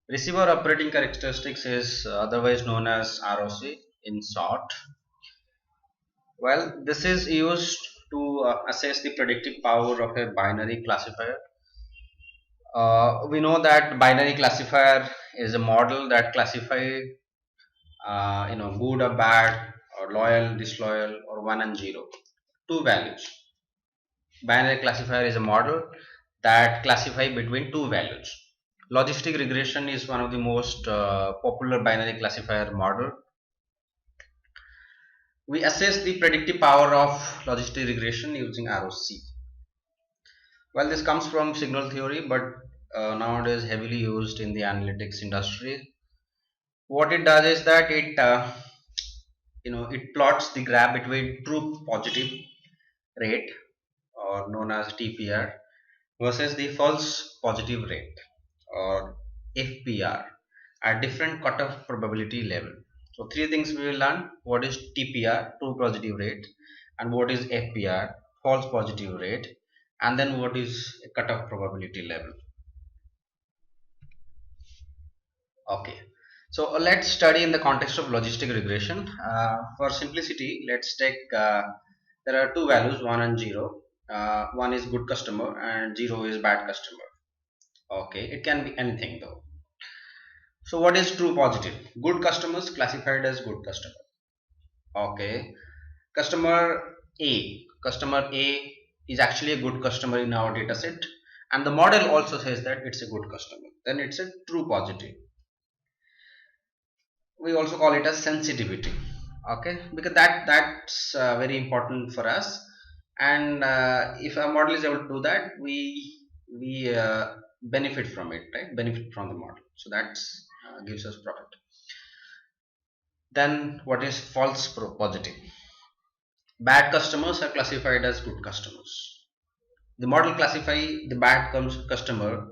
Receiver operating characteristics is otherwise known as ROC in short. Well, this is used to assess the predictive power of a binary classifier. We know that binary classifier is a model that classify good or bad or loyal, disloyal, or one and zero, two values. Binary classifier is a model that classify between two values. Logistic regression is one of the most popular binary classifier model. We assess the predictive power of logistic regression using ROC. Well, this comes from signal theory, but nowadays heavily used in the analytics industry. What it does is that it plots the graph between true positive rate, or known as TPR, versus the false positive rate, or FPR, at different cutoff probability level. So three things we will learn: what is TPR, true positive rate, and what is FPR, false positive rate, and then what is a cutoff probability level. Okay, so let's study in the context of logistic regression. For simplicity, let's take there are two values, 1 and 0. One is good customer and 0 is bad customer. Okay, it can be anything though. So what is true positive? Good customers classified as good customer. Okay, customer A is actually a good customer in our data set, and the model also says that it's a good customer. Then it's a true positive. We also call it as sensitivity. Okay, because that's very important for us, and if a model is able to do that, we benefit from it, right? Benefit from the model, so that's gives us profit. Then what is false positive? Bad customers are classified as good customers. The model classify the bad customer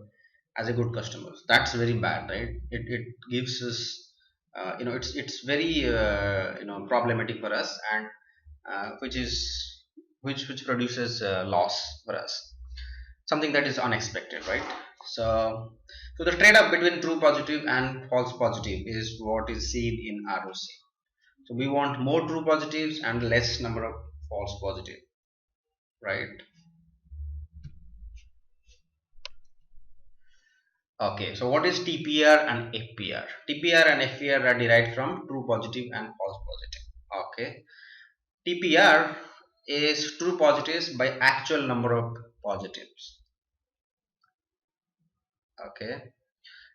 as a good customer. That's very bad, right? It gives us it's very problematic for us, and which produces loss for us, something that is unexpected, right? So the trade-off between true positive and false positive is what is seen in ROC. So we want more true positives and less number of false positive, right? Okay, so what is TPR and FPR? TPR and FPR are derived from true positive and false positive. Okay, TPR is true positives by actual number of positives. Okay,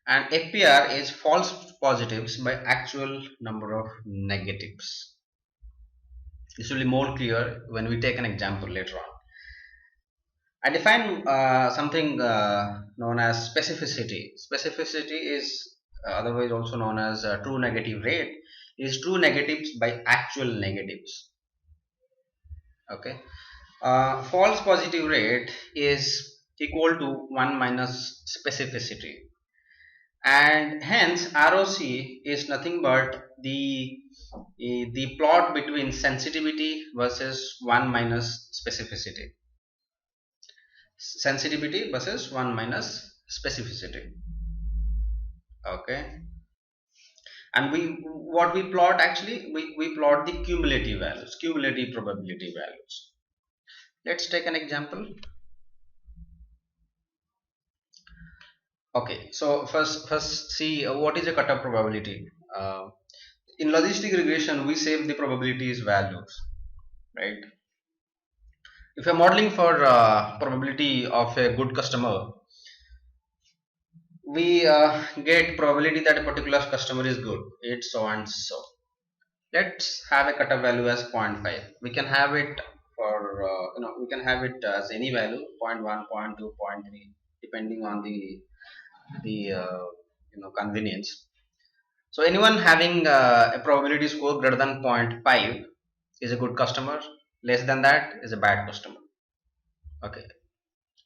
and FPR is false positives by actual number of negatives. This will be more clear when we take an example later on. I define something known as specificity. Specificity is otherwise also known as true negative rate, is true negatives by actual negatives. Okay, false positive rate is equal to 1 minus specificity, and hence ROC is nothing but the plot between sensitivity versus 1 minus specificity. Sensitivity versus 1 minus specificity. Okay, and what we plot, actually we plot the cumulative values, cumulative probability values. Let's take an example. Okay, so first see what is a cutoff probability. In logistic regression, we save the probabilities values, right? If you're modeling for probability of a good customer, we get probability that a particular customer is good, it's so and so. Let's have a cutoff value as 0.5. We can have it for we can have it as any value, 0.1, 0.2, 0.3, depending on the convenience. So anyone having a probability score greater than 0.5 is a good customer, less than that is a bad customer. Okay,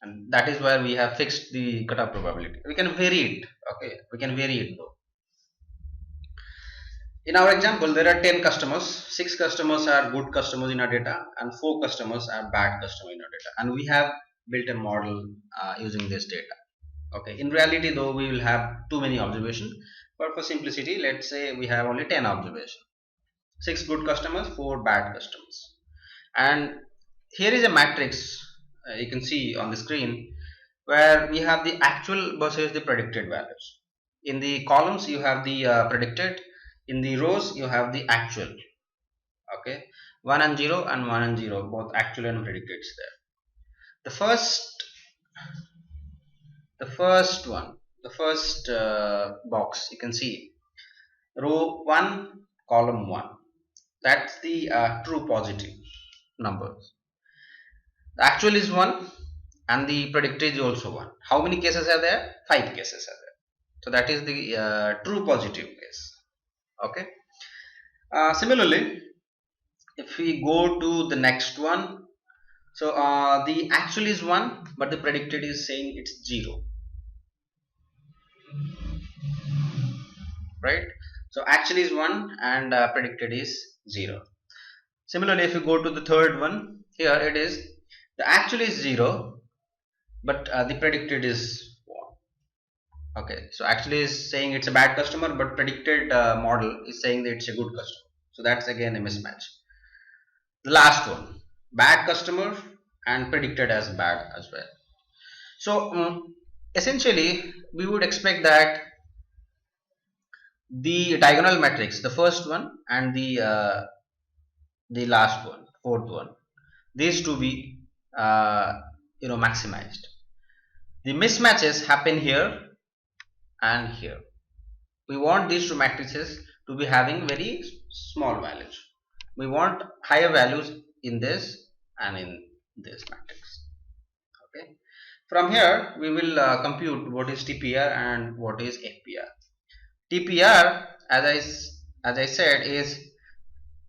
and that is where we have fixed the cutoff probability. We can vary it. Okay, we can vary it though. In our example, there are 10 customers, 6 customers are good customers in our data, and 4 customers are bad customers in our data, and we have built a model using this data. Okay, in reality though we will have too many observations, but for simplicity let's say we have only 10 observations. 6 good customers, 4 bad customers. And here is a matrix you can see on the screen, where we have the actual versus the predicted values. In the columns you have the predicted, in the rows you have the actual. Okay, 1 and 0 and 1 and 0, both actual and predicted is there. The first one, the first box, you can see row 1 column 1, that's the true positive numbers. The actual is 1 and the predicted is also 1. How many cases are there? 5 cases are there. So that is the true positive case. Okay. Similarly, if we go to the next one, so the actual is 1 but the predicted is saying it's 0, right? So actual is 1 and predicted is 0. Similarly, if you go to the third one, here it is the actual is 0 but the predicted is 1. Okay, so actually is saying it's a bad customer, but predicted model is saying that it's a good customer. So that's again a mismatch. The last one, bad customer and predicted as bad as well. So essentially we would expect that the diagonal matrix, the first one and the last one, fourth one, these to be maximized. The mismatches happen here and here. We want these two matrices to be having very small values. We want higher values in this and in this matrix. Okay. From here we will compute what is TPR and what is FPR. TPR, as I said, is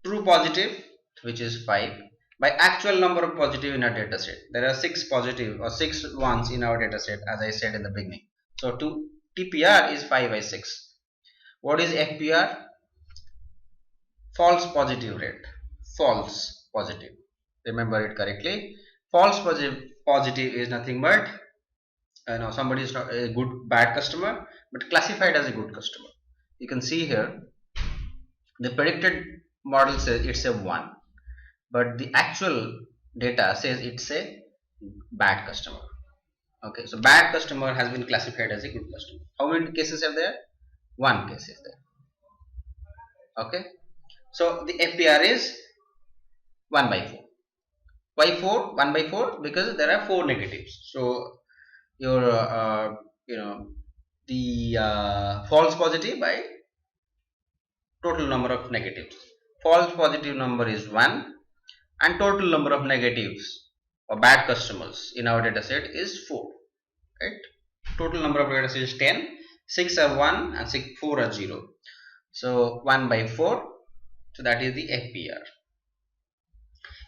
true positive, which is 5, by actual number of positive in our data set. There are 6 positive or 6 ones in our data set, as I said in the beginning. So TPR is 5 by 6. What is FPR? False positive rate. False positive. Remember it correctly. False positive is nothing but somebody is not a bad customer, but classified as a good customer. You can see here the predicted model says it's a 1, but the actual data says it's a bad customer. Okay, so bad customer has been classified as a good customer. How many cases are there? 1 case is there. Okay, so the FPR is 1 by 4. Why 4? 1 by 4 because there are 4 negatives. So your the false positive by total number of negatives. False positive number is 1 and total number of negatives or bad customers in our data set is 4, right? Total number of data set is 10, 6 are 1 and 4 are 0. So 1 by 4, so that is the FPR.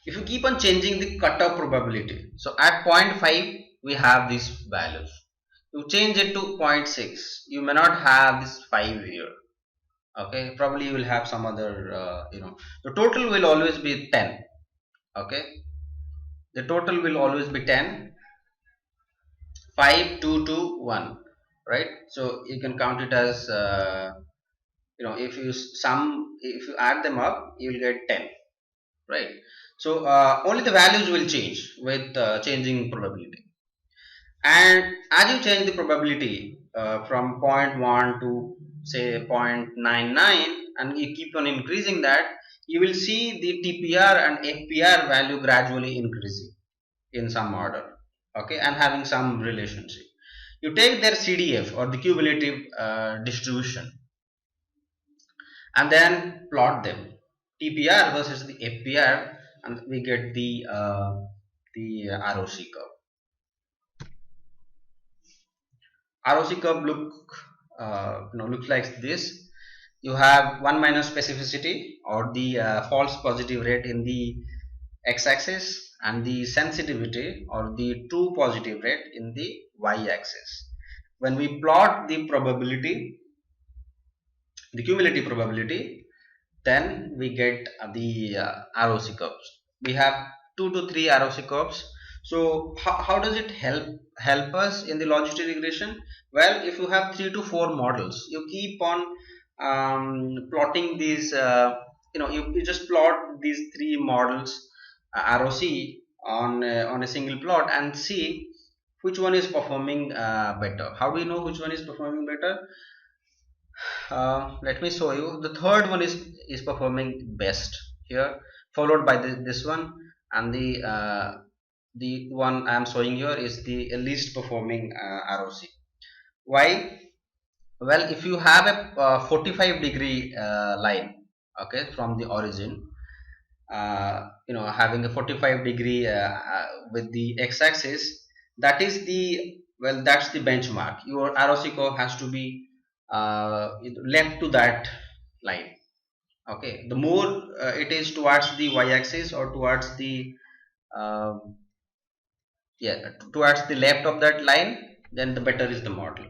If you keep on changing the cutoff probability, so at 0.5 we have these values. You change it to 0.6, you may not have this 5 here. Okay, probably you will have some other the total will always be 10. Okay, the total will always be 10. 5 2 2 1, right? So you can count it as if you add them up you will get 10, right? So only the values will change with changing probability, and as you change the probability from 0.1 to say 0.99 and you keep on increasing that, you will see the TPR and FPR value gradually increasing in some order, okay, and having some relationship. You take their CDF or the cumulative distribution and then plot them, TPR versus the FPR, and we get the ROC curve. ROC curve looks like this. You have 1 minus specificity or the false positive rate in the x-axis and the sensitivity or the true positive rate in the y-axis. When we plot the probability, the cumulative probability, then we get the ROC curves. We have 2 to 3 ROC curves. So how does it help us in the logistic regression? Well, if you have 3 to 4 models, you keep on plotting these. You just plot these 3 models ROC on a single plot and see which one is performing better. How do you know which one is performing better? Let me show you. The third one is performing best here, followed by this one, and the one I am showing here is the least performing ROC. Why? Well, if you have a 45-degree line, okay, from the origin, having a 45-degree with the x-axis, that is the, well, that's the benchmark. Your ROC curve has to be left to that line. Okay, the more it is towards the y-axis or towards the uh, towards the left of that line, then the better is the model.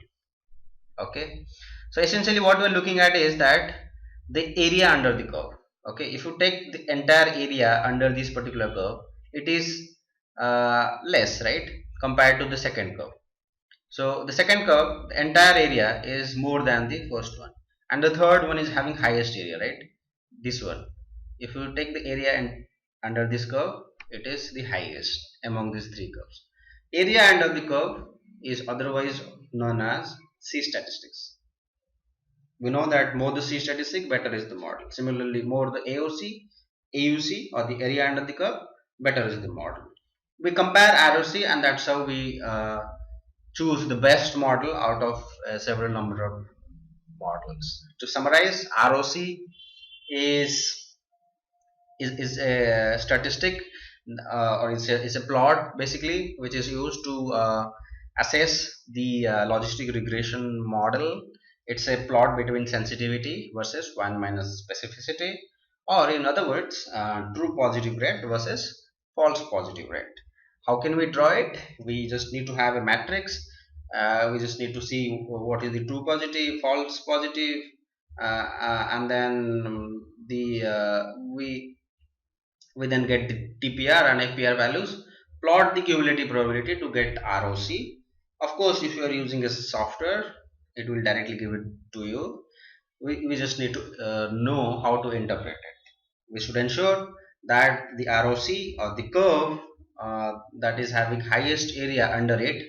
Okay, so essentially what we're looking at is that the area under the curve. Okay, if you take the entire area under this particular curve, it is less, right, compared to the second curve. So the second curve, the entire area is more than the first one, and the third one is having highest area, right, this one. If you take the area and under this curve, it is the highest among these 3 curves. Area under the curve is otherwise known as C statistics. We know that more the C statistic, better is the model. Similarly, more the AUC or the area under the curve, better is the model. We compare ROC, and that's how we choose the best model out of several number of models. To summarize, ROC is is a statistic, or it's a plot basically, which is used to assess the logistic regression model. It's a plot between sensitivity versus 1 minus specificity, or in other words, true positive rate versus false positive rate. How can we draw it? We just need to have a matrix. We just need to see what is the true positive, false positive, and then we then get the TPR and FPR values, plot the cumulative probability to get ROC. Of course, if you are using a software, it will directly give it to you. We just need to know how to interpret it. We should ensure that the ROC or the curve that is having highest area under it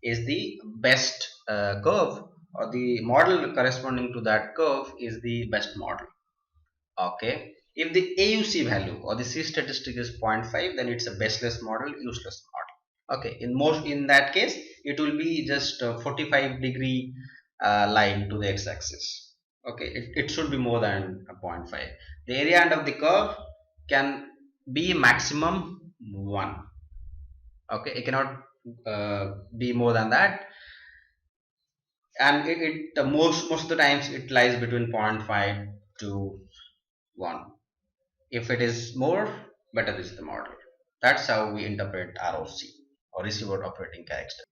is the best curve, or the model corresponding to that curve is the best model. Okay, if the AUC value or the C statistic is 0.5, then it's a baseless model, useless model. Okay, in that case, it will be just a 45-degree line to the x-axis. Okay, it should be more than a 0.5. The area under the curve can be maximum 1. Okay, it cannot be more than that, and most of the times it lies between 0.5 to 1. If it is more, better is the model. That's how we interpret ROC, or receiver operating character.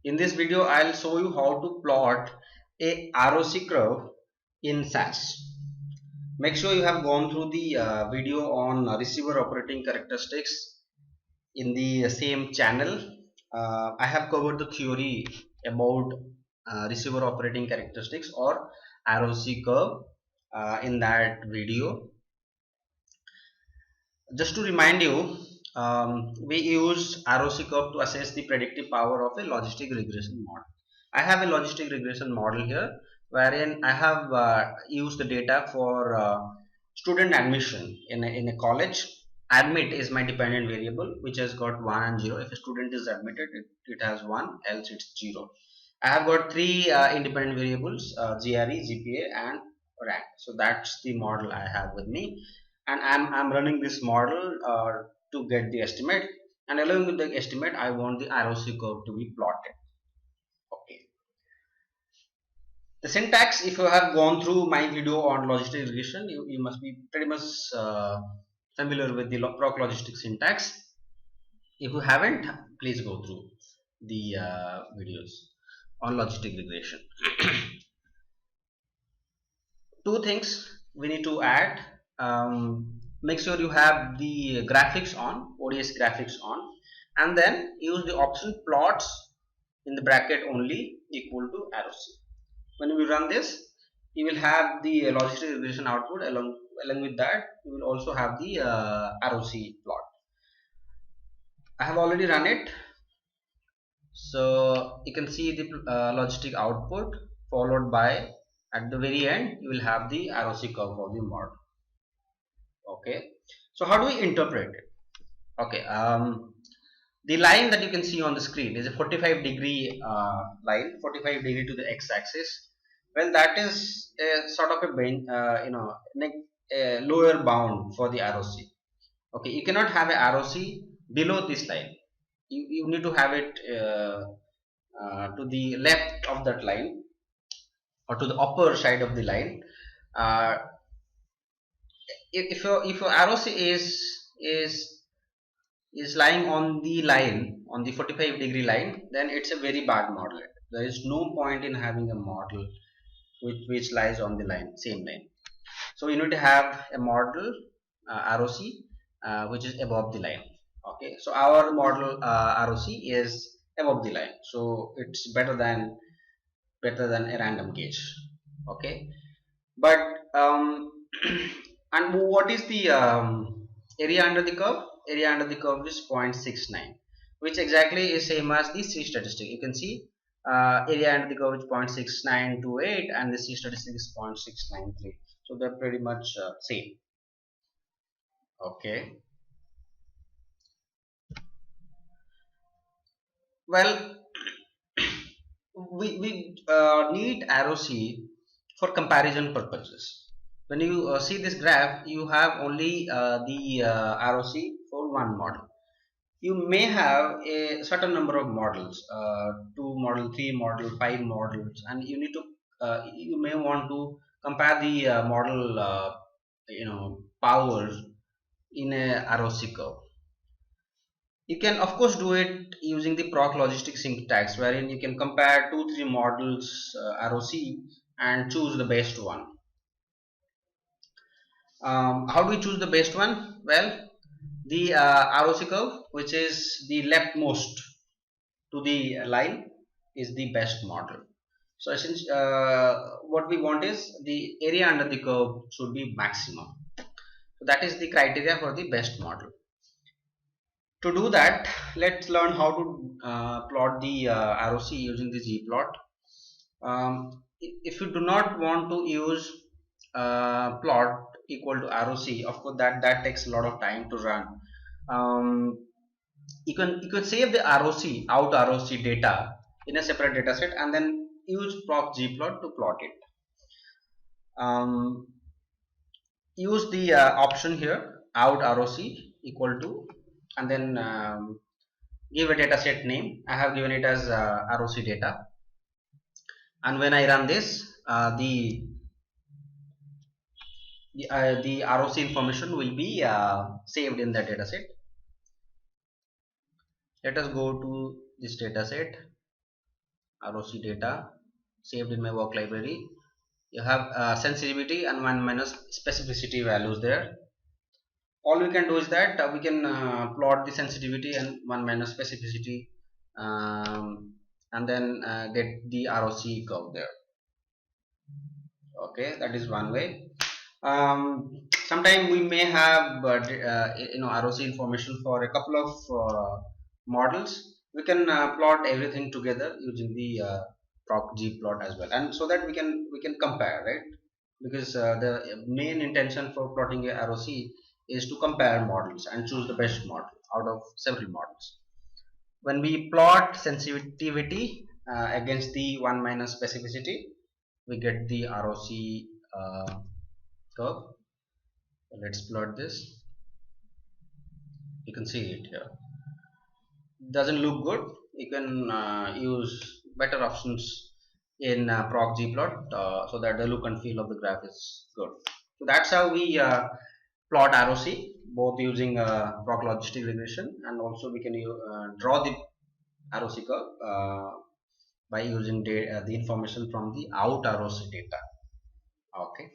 In this video, I'll show you how to plot a ROC curve in SAS. Make sure you have gone through the video on receiver operating characteristics in the same channel. I have covered the theory about receiver operating characteristics or ROC curve in that video. Just to remind you, we use ROC curve to assess the predictive power of a logistic regression model. I have a logistic regression model here, wherein I have used the data for student admission in a college. Admit is my dependent variable, which has got 1 and 0. If a student is admitted, it has 1, else it's 0. I have got 3 independent variables, GRE, GPA, and rank. So that's the model I have with me, and I'm running this model to get the estimate, and along with the estimate, I want the ROC curve to be plotted. Okay. The syntax, if you have gone through my video on logistic regression, you must be pretty much familiar with the proc logistic syntax. If you haven't, please go through the videos on logistic regression. Two things we need to add. Make sure you have the graphics on, ODS graphics on. and then use the option plots in the bracket only equal to arrow C. When we run this, you will have the logistic regression output. Along with that, you will also have the arrow C plot. I have already run it, so you can see the logistic output, followed by, at the very end, you will have the arrow C curve of the model. Okay, so how do we interpret it? Okay, the line that you can see on the screen is a 45-degree line, 45 degree to the x-axis. Well, that is a sort of a a lower bound for the arrow C. Okay, you cannot have a arrow C below this line. You need to have it to the left of that line, or to the upper side of the line. Uh, if your arrow C is lying on the line, on the 45-degree line, then it's a very bad model. There is no point in having a model which lies on the same line. So you need to have a model ROC which is above the line. Okay, so our model ROC is above the line, so it's better than a random gauge. Okay, but and what is the area under the curve? Area under the curve is 0.69, which exactly is same as the C statistic. You can see area under the curve is 0.6928 and the C statistic is 0.693. So they're pretty much same. Okay. Well, we need arrow C for comparison purposes. When you see this graph, you have only the arrow C for one model. You may have a certain number of models, 2 model, 3 model, 5 models, and you may want to compare the model powers in a ROC curve. You can of course do it using the proc logistic syntax, wherein you can compare 2-3 models ROC and choose the best one. How do we choose the best one? Well, the ROC curve, which is the leftmost to the line, is the best model. So since what we want is the area under the curve should be maximum. So that is the criteria for the best model. To do that, let's learn how to plot the ROC using the Gplot. If you do not want to use plot equal to ROC, of course that takes a lot of time to run. You can save the ROC out ROC data in a separate data set and then use proc Gplot to plot it. Use the option here, out ROC equal to, and then give a data set name. I have given it as ROC data, and when I run this, the ROC information will be saved in the data set. Let us go to this data set, ROC data, saved in my work library. You have sensitivity and 1 minus specificity values there. All we can do is that we can plot the sensitivity and 1 minus specificity, and then get the ROC curve there. Okay, that is one way. Sometime we may have ROC information for a couple of models. We can plot everything together using the proc Gplot as well, and so that we can compare, right? Because the main intention for plotting a ROC is to compare models and choose the best model out of several models. When we plot sensitivity against the 1 minus specificity, we get the ROC curve. Let's plot this. You can see it here. Doesn't look good. You can use better options in proc Gplot so that the look and feel of the graph is good. So that's how we plot ROC, both using proc logistic regression, and also we can draw the ROC curve by using the information from the out ROC data. Okay.